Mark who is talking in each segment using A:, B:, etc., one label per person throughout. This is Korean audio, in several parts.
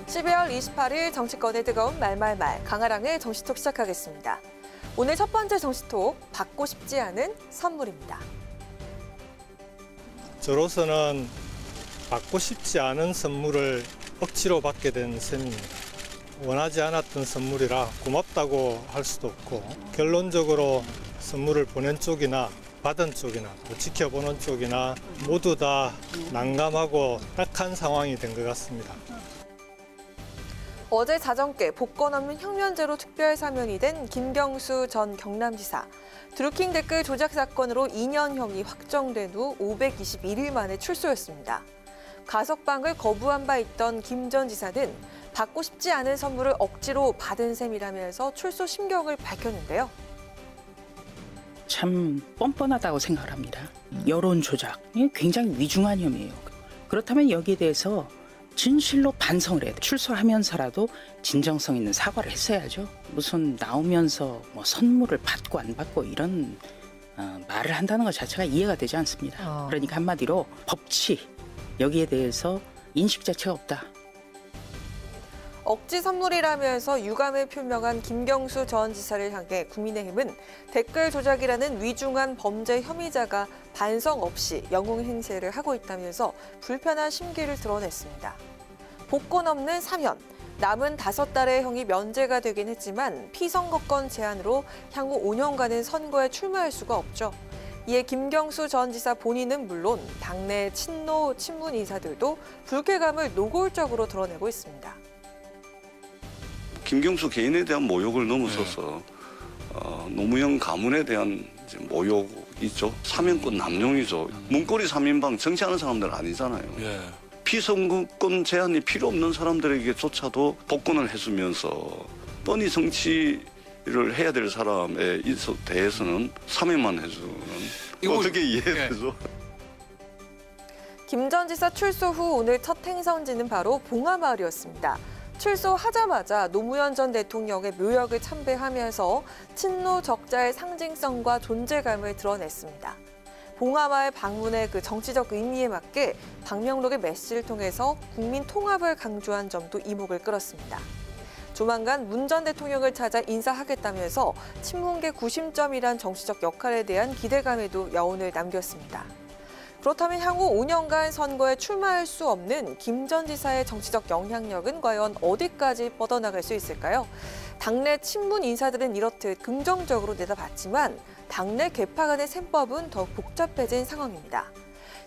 A: 12월 28일 정치권의 뜨거운 말말말 강아랑의 정치톡 시작하겠습니다. 오늘 첫 번째 정치톡, 받고 싶지 않은 선물입니다.
B: 저로서는 받고 싶지 않은 선물을 억지로 받게 된 셈입니다. 원하지 않았던 선물이라 고맙다고 할 수도 없고 결론적으로 선물을 보낸 쪽이나 받은 쪽이나 또 지켜보는 쪽이나 모두 다 난감하고 딱한 상황이 된 것 같습니다.
A: 어제 자정께 복권 없는 형면제로 특별 사면이 된 김경수 전 경남지사. 드루킹 댓글 조작 사건으로 2년형이 확정된 후 521일 만에 출소했습니다. 가석방을 거부한 바 있던 김 전 지사는 받고 싶지 않은 선물을 억지로 받은 셈이라면서 출소 심경을 밝혔는데요.
C: 참 뻔뻔하다고 생각을 합니다. 여론 조작, 굉장히 위중한 혐의예요. 그렇다면 여기에 대해서 진실로 반성을 해야 돼. 출소하면서라도 진정성 있는 사과를 했어야죠. 무슨 나오면서 뭐 선물을 받고 안 받고 이런 말을 한다는 것 자체가 이해가 되지 않습니다. 그러니까 한마디로 법치, 여기에 대해서 인식 자체가 없다.
A: 억지 선물이라면서 유감을 표명한 김경수 전 지사를 향해 국민의힘은 댓글 조작이라는 위중한 범죄 혐의자가 반성 없이 영웅 행세를 하고 있다면서 불편한 심기를 드러냈습니다. 복권 없는 사면, 남은 5달의 형이 면제가 되긴 했지만 피선거권 제한으로 향후 5년간은 선거에 출마할 수가 없죠. 이에 김경수 전 지사 본인은 물론 당내 친노, 친문 인사들도 불쾌감을 노골적으로 드러내고 있습니다.
D: 김경수 개인에 대한 모욕을 넘어서서 노무현 가문에 대한 이제 모욕이죠. 사면권 남용이죠. 문고리 3인방 정치하는 사람들 아니잖아요.
E: 예.
D: 피선거권 제한이 필요 없는 사람들에게조차도 복권을 해주면서 뻔히 정치를 해야 될 사람에 대해서는 사면만 해주는 어떻게 이해되죠?
A: 김 전 지사 출소 후 오늘 첫 행선지는 바로 봉하마을이었습니다. 출소하자마자 노무현 전 대통령의 묘역을 참배하면서 친노 적자의 상징성과 존재감을 드러냈습니다. 봉하마을 방문의 그 정치적 의미에 맞게 방명록의 메시지를 통해서 국민 통합을 강조한 점도 이목을 끌었습니다. 조만간 문 전 대통령을 찾아 인사하겠다면서 친문계 구심점이란 정치적 역할에 대한 기대감에도 여운을 남겼습니다. 그렇다면 향후 5년간 선거에 출마할 수 없는 김 전 지사의 정치적 영향력은 과연 어디까지 뻗어나갈 수 있을까요? 당내 친문 인사들은 이렇듯 긍정적으로 내다봤지만 당내 계파 간의 셈법은 더욱 복잡해진 상황입니다.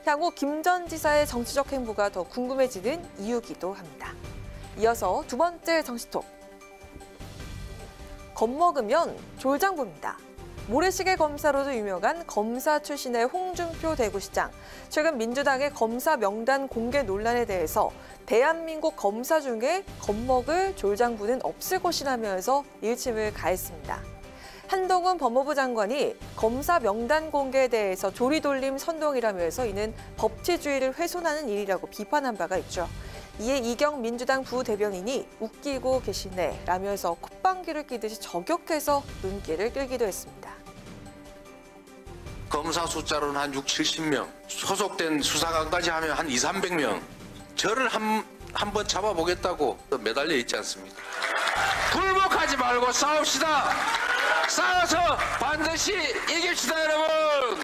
A: 향후 김 전 지사의 정치적 행보가 더 궁금해지는 이유기도 합니다. 이어서 두 번째 정치톡. 겁먹으면 졸장부입니다. 모래시계 검사로도 유명한 검사 출신의 홍준표 대구시장. 최근 민주당의 검사 명단 공개 논란에 대해서 대한민국 검사 중에 겁먹을 졸장부는 없을 것이라면서 일침을 가했습니다. 한동훈 법무부 장관이 검사 명단 공개에 대해서 조리돌림 선동이라면서 이는 법치주의를 훼손하는 일이라고 비판한 바가 있죠. 이에 이경 민주당 부대변인이 웃기고 계시네 라면서 콧방귀를 끼듯이 저격해서 눈길을 끌기도 했습니다.
E: 검사 숫자로는 한 6, 70명, 소속된 수사관까지 하면 한 2, 300명. 저를 한번 잡아보겠다고 매달려 있지 않습니까? 굴복하지 말고 싸웁시다. 싸워서 반드시 이깁시다, 여러분.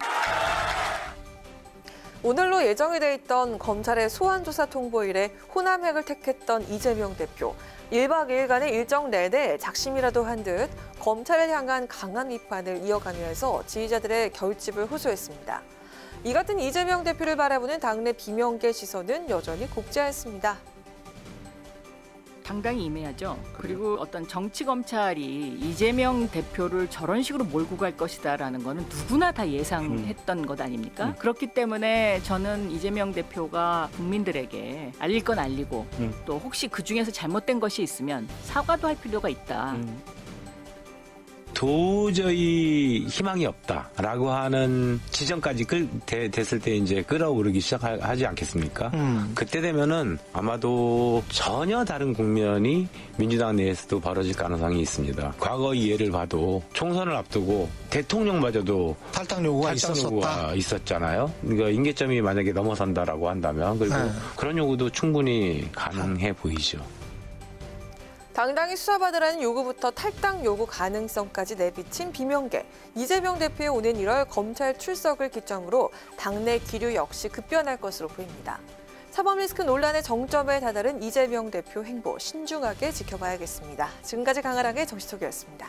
A: 오늘로 예정이 돼 있던 검찰의 소환조사 통보일에 호남핵을 택했던 이재명 대표. 1박 2일간의 일정 내내 작심이라도 한 듯 검찰을 향한 강한 비판을 이어가면서 지지자들의 결집을 호소했습니다. 이 같은 이재명 대표를 바라보는 당내 비명계 시선은 여전히 곱지 않습니다.
F: 당당히 임해야죠. 그리고 어떤 정치 검찰이 이재명 대표를 저런 식으로 몰고 갈 것이다라는 거는 누구나 다 예상했던 것 아닙니까? 그렇기 때문에 저는 이재명 대표가 국민들에게 알릴 건 알리고 또 혹시 그중에서 잘못된 것이 있으면 사과도 할 필요가 있다.
G: 도저히 희망이 없다라고 하는 지점까지 됐을 때 이제 끌어오르기 시작하지 않겠습니까? 그때 되면은 아마도 전혀 다른 국면이 민주당 내에서도 벌어질 가능성이 있습니다. 과거 예를 봐도 총선을 앞두고 대통령마저도
H: 탈당 요구가
G: 있었잖아요. 그러니까 임계점이 만약에 넘어선다라고 한다면 그리고 그런 요구도 충분히 가능해 보이죠.
A: 당당히 수사받으라는 요구부터 탈당 요구 가능성까지 내비친 비명계. 이재명 대표의 오는 1월 검찰 출석을 기점으로 당내 기류 역시 급변할 것으로 보입니다. 사법 리스크 논란의 정점에 다다른 이재명 대표 행보 신중하게 지켜봐야겠습니다. 지금까지 강아랑의 정치톡이었습니다.